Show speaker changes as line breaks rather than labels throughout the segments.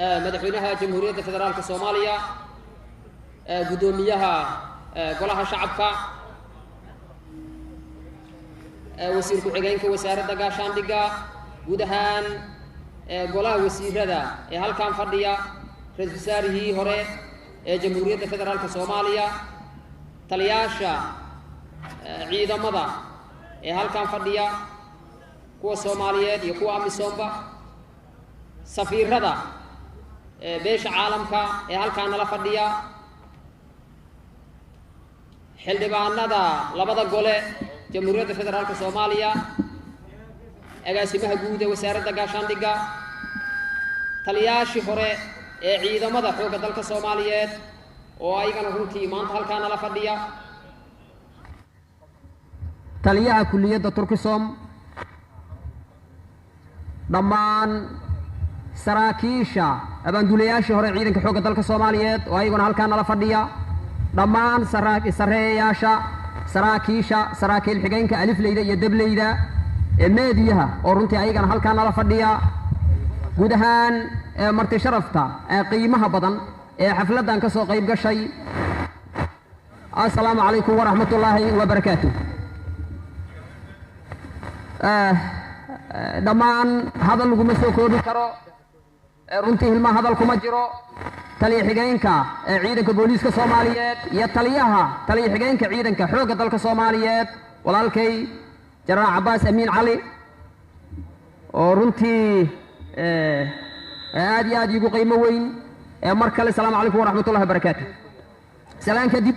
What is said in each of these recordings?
مدحوينها جمهورية فدرالك الصومالية قدوميها قولها شعبك وسير كحجينك وسارة دقاشان دقا ودهان قولها وسير هذا هل كان فرديا رئيس وزاره هوري جمهورية فدرالك الصومالية تلياشا عيدا مضى هل كان فرديا كوا الصوماليات يكوا أمي صومبا سفير هذا بيش عالمك هل كان لا فرديا حلدبان هذا لبدا قولة جمهورية فدرالك الصومالية أقاسمها جودة وسارة دقاشان دقا تلياشي هوري عيدا مضى حوق دلك الصوماليات وأيضا هنتي مانت هل كان لا فرديا
تليها كلية تركسوم ضمان سراكيشا أبندولياشي هوري عيدا كحوق دلك الصوماليات وأيضا هل كان لا فرديا ضمان سراياشا سراكيشا سراكيل حقينك ألف ليدا يدب ليدا ميديها ورنتي أيضا هل كان لا فرديا gudahaan marti sharafta qiimaha badan xafladan ka soo qayb gashay assalaamu calaykum waraxmatullaahi wabarakaatuh dhammaan hadal laguma soo koobi karo runtii hilma hadal kuma jiro taliya xigeenka ciidanka booliiska Soomaaliyeed iyo taliya xigeenka ciidanka xoogga dalka Soomaaliyeed walaalkay Janaraal Cabbaas Amiin Cali oo runtii aad iyo aad igu qiimo weyn mar kale assalaamu calaykum waraxmatullaahi wabarakaatuh salaan kadib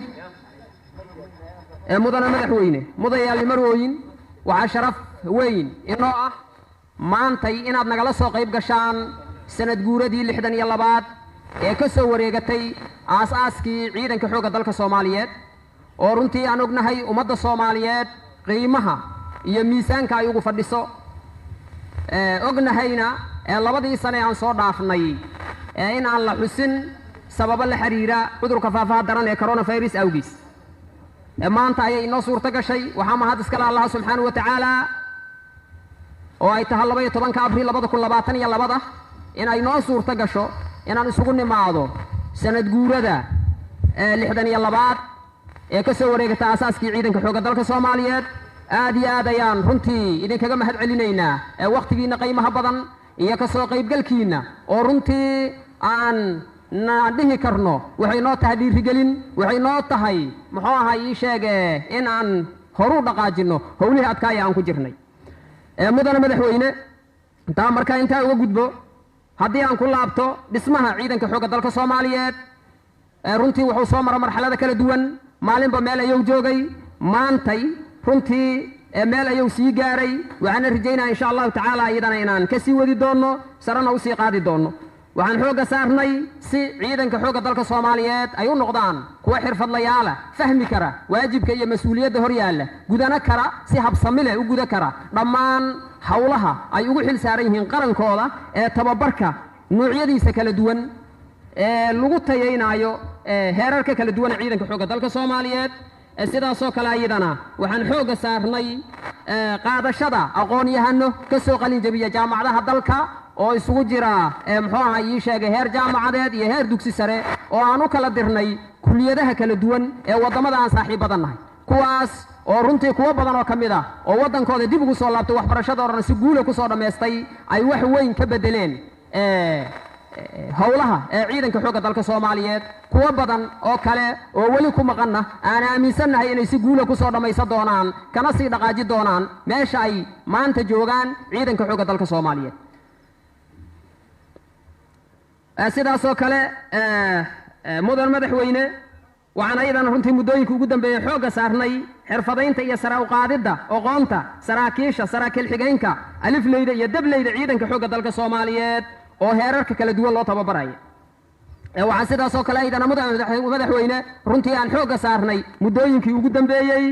mudana madaxweyne mudayaal marooyin waxa sharaf weyn inoo ah maantay inaad nagala soo qayb gashaan sanad guuradii 62 ee ka soo wareegatay aasaaskii ciidanka xoogga dalka Soomaaliyeed oo runtii aan ognahay ummadda Soomaaliyeed qiimaha iyo miisaanka ay ugu fadhiso ognahayna labadii sano aan soo dhaafnay in aan la xusin sabab la xiriira cudurka faafaha daran ee coronavirus awgiis maanta ayay inoo suurta gashay waxa mahad iska leh Allah subhanahu wa ta'ala oo ay tahay 12 Abriil 2022 in ay noo suurta gasho inaan isugu nimaado sanad guurada 62 ee ka soo wareegtay aasaaskii ciidanka xoogga dalka Soomaaliyeed aad iyo aad ayaan runtii idinkaga mahad celinaynaa waqtigiina qiimaha badan iyo ka soo qaybgalkiina oo runtii aan dhihi karno waxay noo tahay dhiirigelin waxay noo tahay muxuu ahaa ii sheegay in aan horu dhaqaajino howlihii adkaaya aan ku jirnay mudana madaxweyne intaa markaa intaa uga gudbo haddii aan ku laabto dhismaha ciidanka xoogga dalka Soomaaliyeed runtii wuxuu soo maray marxalado kala duwan maalinba meel ayuu joogay maantay runtii meel ayuu sii gaaray waxaan rajaynaa insha Allah taala iyadana inaan ka sii wadi doono sarana u sii qaadi doono waxaan xooga saarnay si ciidanka xoogga dalka Soomaaliyeed ay u noqdaan kuwa xirfadlayaal fahmi kara waajibka iyo mas'uuliyadda hor yaalla gudana kara si habsami leh u guda kara dhammaan hawlaha ay ugu xil saaran yihiin qarankooda ee tababarka noocyadiisa kala duwan ee lagu tayeynayo heerarka kala duwan ciidanka xoogga dalka Soomaaliyeed sidaasoo kale ayadana waxaan xooga saarnay qaadashada aqoon-yahano ka soo qalin jabiya jaamacadaha dalka oo isugu jira muxuu ahaa ii sheegay heer jaamacadeed iyo heer dugsi sare oo aan u kala dirnay kulliyadaha kala duwan ee wadamada aan saaxiibadan nahay kuwaas oo runtii kuwa badan oo kamid ah oo wadankooda dib ugu soo laabtay waxbarashadooda si guul ah ku soo dhameystay ay wax weyn ka bedeleen howlaha ciidanka xoogga dalka Soomaaliyeed kuwa badan oo kale oo wali ku maqanna aan aaminsanahay inay si guul ah ku soo dhamaysan doonaan kana sii dhaqaaji doonaan meesha ay maanta joogaan ciidanka xoogga dalka Soomaaliyeed sidaasoo kale mudan madaxweyne waxaan aydan runtii muddooyinka ugu dambeeyay xooga saarnay xirfadaynta iyo sara u qaadida aqoonta saraakiisha saraakiil xigeenka alifleyda iyo dableyda ciidanka xoogga dalka Soomaaliyeed oo heerarka kala duwan loo tababarayo waxaan sidaasoo kale aydan madaxweyne runtii aan xooga saarnay muddooyinkii ugu dambeeyay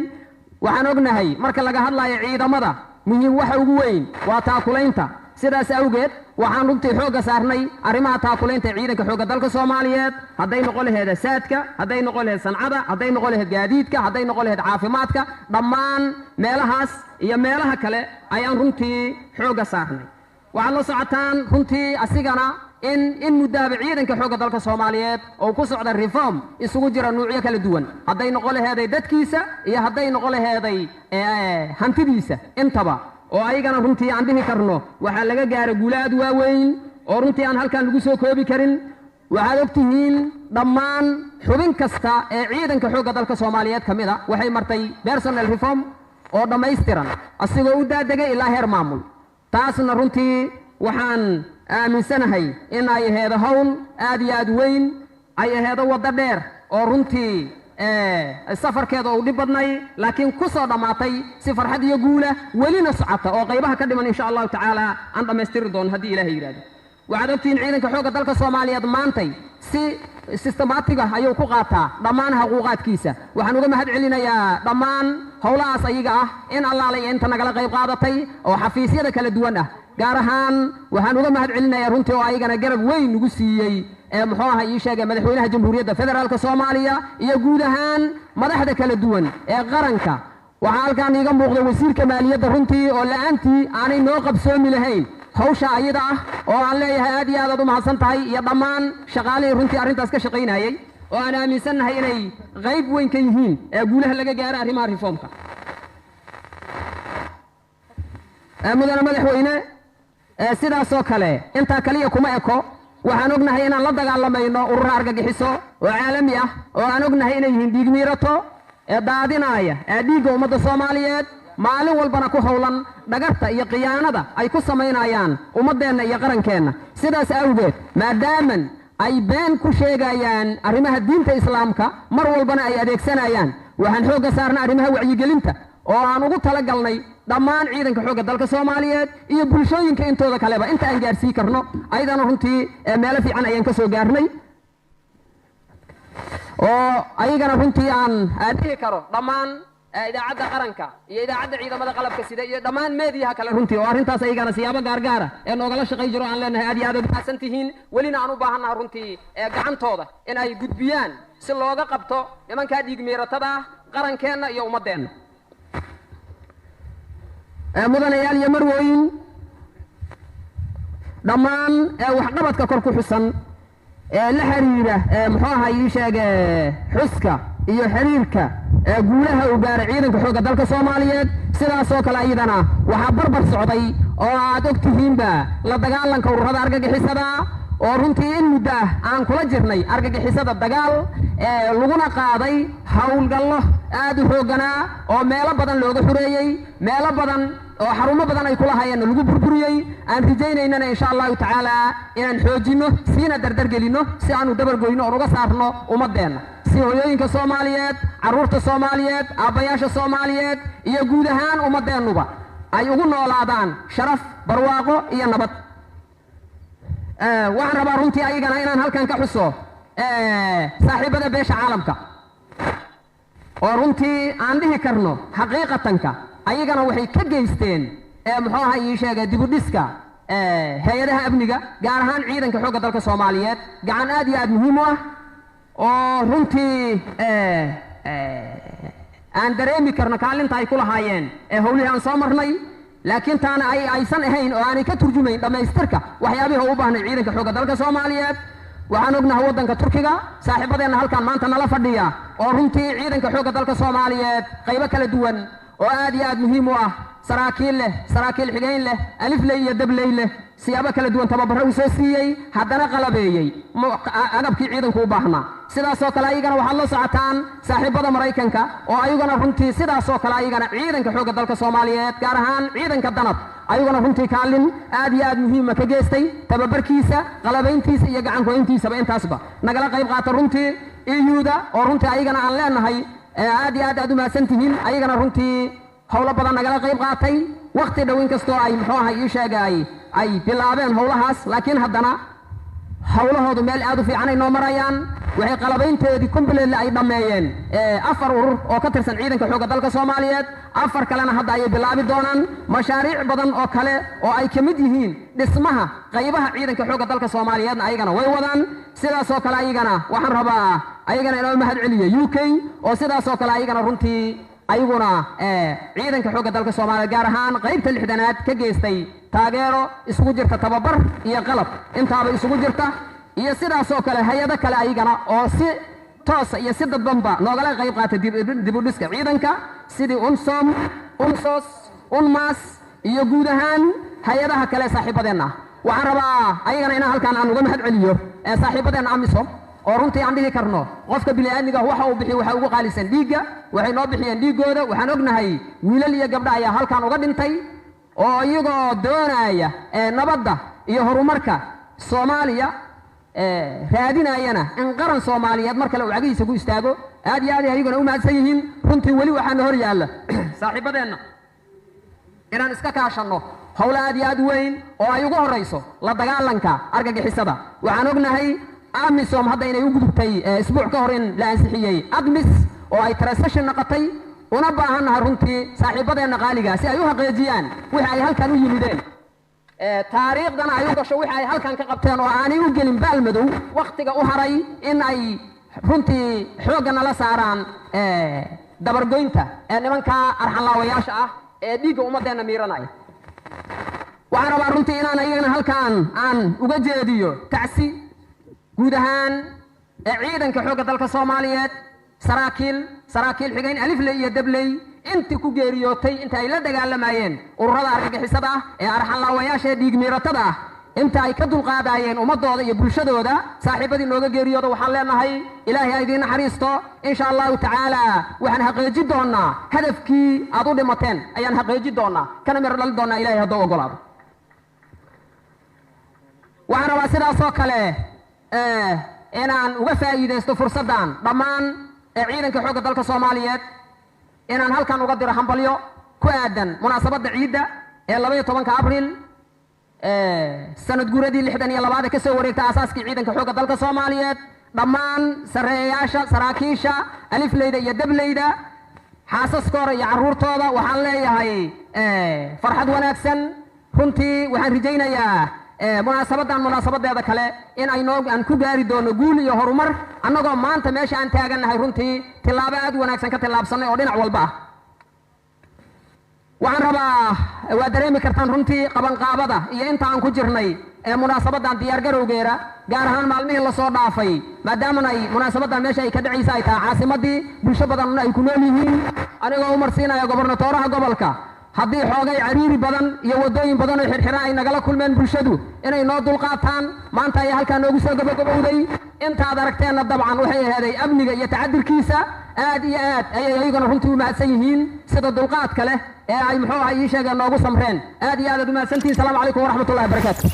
waxaan ognahay marka laga hadlayo ciidamada muhiim waxa ugu weyn waa taakulaynta sidaas awgeed waxaan runtii xooga saarnay arrimaha taakulaynta ciidanka xoogga dalka Soomaaliyeed hadday noqon lahayd saadka hadday noqon lahayd sancada hadday noqon lahayd gaadiidka hadday noqon lahayd caafimaadka dhammaan meelahaas iyo meelaha kale ayaan runtii xooga saarnay waxaad la socotaan runtii asigana in muddaaba ciidanka xoogga dalka Soomaaliyeed oo ku socda reform isugu jira nuucyo kala duwan hadday noqon laheeday dadkiisa iyo hadday noqon laheeday hantidiisa intaba oo ayagana runtii aan dhihi karno waxaa laga gaaray guulaad waaweyn oo runtii aan halkan lagu soo koobi karin waxaad ogtihiin dhammaan xubin kasta ee ciidanka xoogga dalka Soomaaliyeed ka mid ah waxay martay personnel reform oo dhammaystiran asigoo u daadegay ilaa heer maamul taasna runtii waxaan aaminsanahay in ay aheedo hawl aad iyo aad weyn ay aheedo waddo dheer oo runtii safarkeeda uu dhib badnay laakiin ku soo dhammaatay si farxad iyo guula welina socota oo qaybaha ka dhiman insha allahu tacaala aan dhammaystiri doono haddii ilaahay yidhaahdo waxaad ogtihiin ciidanka xoogga dalka Soomaaliyeed maantay si systematic ah ayuu ku qaataa dhammaan xuquuqaadkiisa waxaan uga mahad celinayaa dhammaan howlahaas ayaga ah in allaalay inta nagala qayb qaadatay oo xafiisyada kala duwan ah gaar ahaan waxaan uga mahad celinayaa runtii oo ayagana garab weyn ugu siiyey muxuu ahaa ii sheegay madaxweynaha jamhuuriyadda federaalka Soomaaliya iyo guud ahaan madaxda kala duwan ee qaranka waxaa halkaan iiga muuqda wasiirka maaliyadda runtii oo la'aantii aanay noo qabsoomi lahayn hawsha ayada ah oo aan leeyahay aad iyo aad u mahadsan tahay iyo dhammaan shaqaalihii runtii arrintaas ka shaqaynayay oo aan aaminsannahay inay qayb weyn ka yihiin ee guulaha laga gaaro arrimaha reformka mudane madaxweyne sidaasoo kale intaa kaliya kuma eko waxaan ognahay inaan la dagaalamayno urura argagixiso oo caalami ah oo aan ognahay inay yihiin dhiig miirato ee daadinaya dhiigga ummadda Soomaaliyeed maalin walbana ku howlan dhagarta iyo khiyaanada ay ku samaynayaan ummadeenna iyo qarankeenna sidaas awgeed maadaaman ay been ku sheegayaan arrimaha diinta islaamka mar walbana ay adeegsanayaan waxaan xoogga saarnaa arrimaha wacyigelinta oo aan ugu talagalnay dhammaan ciidanka xoogga dalka Soomaaliyeed iyo bulshooyinka intooda kaleba inta aan gaarsii karno ayadana runtii meelo fiican ayaan ka soo gaarnay oo ayagana runtii aan dhihi karo dhammaan idaacadda qaranka iyo idaacadda ciidamada qalabka sida iyo dhammaan meediyaha kale runtii oo arrintaas ayagana siyaabo gaargaara ee noogala shaqay jiro aan leenahay aad iyo aad u mahadsan tihiin welina aan u baahannahay runtii gacantooda in ay gudbiyaan si looga qabto nimankaa dhiig miiratada ah qarankeenna iyo ummadeenna mudanayaal iyo marwooyin dhammaan waxqabadka kor ku xusan ee la xiriira muxuu ahaa ii sheege xuska iyo xiriirka guulaha uu gaaray ciidanka xoogga dalka Soomaaliyeed sidaasoo kale ayadana waxaa barbar socday oo aad ogtihiinba la dagaalanka ururada argagixisada oo runtii in muddo ah aan kula jirnay argagixisada dagaal laguna qaaday howlgallo aad u xoogganaa oo meelo badan looga xureeyey meelo badan oo xarumo badan ay kula hayeen lagu burburiyey aan rajaynaynana insha allahu tacaala inaan xoojinno siina dardargelinno si aanu dabargoyno oo uga saarno ummadeenna si hooyooyinka Soomaaliyeed carruurta Soomaaliyeed aabbayaasha Soomaaliyeed iyo guud ahaan ummadeennuba ay ugu noolaadaan sharaf barwaaqo iyo nabad waxaan rabaa runtii ayagana inaan halkan ka xuso saaxiibada beesha caalamka oo runtii aan dhihi karno xaqiiqatanka ayagana waxay ka geysteen muxuu ahaa ii sheegay dib u dhiska hay-adaha amniga gaar ahaan ciidanka xoogga dalka Soomaaliyeed gacan aad iyo aad muhiim u ah oo runtii aan dareemi karno kaalinta ay ku lahaayeen howlihii aan soo marnay laakiin taana aysan ahayn oo aanay ka turjumayn dhammaystirka waxyaabihii u baahnay ciidanka xoogga dalka Soomaaliyeed waxaan ognahay waddanka Turkiga saaxiibadeenna halkan maanta nala fadhiya oo runtii ciidanka xoogga dalka Soomaaliyeed qaybo kala duwan oo aad iyo aad muhiim u ah saraakiil xigeyn leh alifley iyo dabley leh siyaabo kala duwan tababaro u soo siiyey haddana qalabeeyey agabkii ciidanku u baahnaa sidaasoo kale ayagana waxaad la socotaan saaxiibada Maraykanka oo ayagana runtii sidaasoo kale ayagana ciidanka xoogga dalka Soomaaliyeed gaar ahaan ciidanka danab ayagana runtii kaalin aad iyo aad muhiima ka geystay tababarkiisa qalabayntiisa iyo gacan goyntiisaba intaasba nagala qayb qaata runtii EUda oo runtii ayagana aan leenahay aad iyo aad u mahadsan tihiin ayagana runtii howlo badan nagala qayb qaatay waqti dhow inkastoo ay muxuu ahaa ii sheegay ay bilaabeen howlahaas laakiin haddana howlahoodu meel aad u fiican ay noo marayaan waxay qalabaynteedii completely ay dhammeeyeen 4 urur oo ka tirsan ciidanka xoogga dalka Soomaaliyeed 4 kalena hadda ay bilaabi doonaan mashaariic badan oo kale oo ay ka mid yihiin dhismaha qaybaha ciidanka xoogga dalka Soomaaliyeedna ayagana way wadaan sidaasoo kale ayagana waxaan rabaa ayagana inoo mahad celiyo UK oo sidaasoo kale ayagana runtii ayaguna ciidanka xoogga dalka Soomaaliyeed gaar ahaan qaybta 6aad ka geystay taageero isugu jirta tababar iyo qalab intaaba isugu jirta iyo sidaasoo kale hay-ado kale ayagana oo si toosa iyo si dadbanba noogala qayb qaata dib u dhiska ciidanka sidii unsom unsos unmas iyo guud ahaan hay-adaha kale saaxiibadeenna waxaan rabaa ayagana inaan halkaan aan uga mahad celiyo saaxiibadeenna amisom oo runtii aan dhihi karno qofka bini'aadmiga waxa uu bixiyo waxa ugu qaalisan dhiigga waxay noo bixiyeen dhiiggooda waxaan ognahay wiilal iyo gabdha ayaa halkaan uga dhintay oo iyagoo doonaya nabadda iyo horumarka Soomaaliya raadinayana in qaran Soomaaliyeed mar kale uu cagiisa ku istaago aad iyo aad ayaguna u mahadsan yihiin runtii wali waxaan hor yaalla saaxiibadeenna inaan iska kaashano hawla aad iyo aad weyn oo ay ugu horeyso la dagaalanka argagixisada waxaan ognahay amisom hadda inay u gudubtay isbuuc ka hor in la ansixiyay admis oo ay transition noqotay una baahannahay runtii saaxiibadeenna qaaliga si ay u xaqiijiyaan wixii ay halkan u yimideen taariikhdana ay u gasho wixii ay halkan ka qabteen oo aanay u gelin baalmadow waqtiga u haray in ay runtii xoogga nala saaraan dabargoynta nimanka arxanlaawayaasha ah ee dhiigga ummadeenna miiranaya waxaan rabaa runtii inaan ayagana halkaan aan uga jeediyo tacsi guud ahaan ciidanka xoogga dalka Soomaaliyeed saraakiil xigayn alifley iyo dabley intii ku geeriyootay inta ay la dagaalamayeen ururada argagixisada ah ee arxanlaawayaasha dhiig miiratada ah inta ay ka dulqaadayeen ummadooda iyo bulshadooda saaxiibadii nooga geeriyooda waxaan leenahay ilaahay ha idiin naxariisto insha allahu tacaala waxaan xaqiijin doonaa hadafkii aad u dhimateen ayaan xaqiijin doonaa kana mir dhali doonaa ilaahay hadduu ogolaado waxaan rabaa sidaasoo kale inaan uga faa'iidaysto fursaddan dhammaan ciidanka xoogga dalka Soomaaliyeed inaan halkan uga diro hambalyo ku aadan munaasabadda ciidda ee 12 Abriil sanad guuradii 62 ka soo wareegtay asaaskii ciidanka xoogga dalka Soomaaliyeed dhammaan sareeyaasha saraakiisha alifleyda iyo dableyda xaasaskooda iyo caruurtooda waxaan leeyahay farxad wanaagsan runtii waxaan rajaynayaa munaasabadeeda kale in ay aan ku gaari doono guul iyo horumar annagoo maanta meesha aan taagannahay runtii tilaabo aad wanaagsan ka tilaabsanay oo dhinac walba ah waxaan rabaa waa dareemi kartaan runtii qabanqaabada iyo inta aan ku jirnay munaasabadan diyaar garowgeera gaar ahaan maalmihii la soo dhaafay maadaama ay munaasabadan meesha ay ka dhacaysa ay tahay caasimadii bulsho badan ay ku nool yihiin anigoo u marsiinaya gobernatooraha gobolka haddii xoogay cariiri badan iyo wadooyin badan oo xirxiran ay nagala kulmeen bulshadu inay noo dulqaataan maanta ayaa halkaan noogu soo gabagabowday intaad aragteenna dabcan waxay ahaaday amniga iyo tacadirkiisa aad iyo aad ayay ayaguna runtii u mahadsan yihiin sida dulqaadka leh ee ay muxuu ahaa ii sheegeen noogu samreen aad iyo aad u mahadsantihiin salaamu calaykum waraxmatullahi wabarakaatu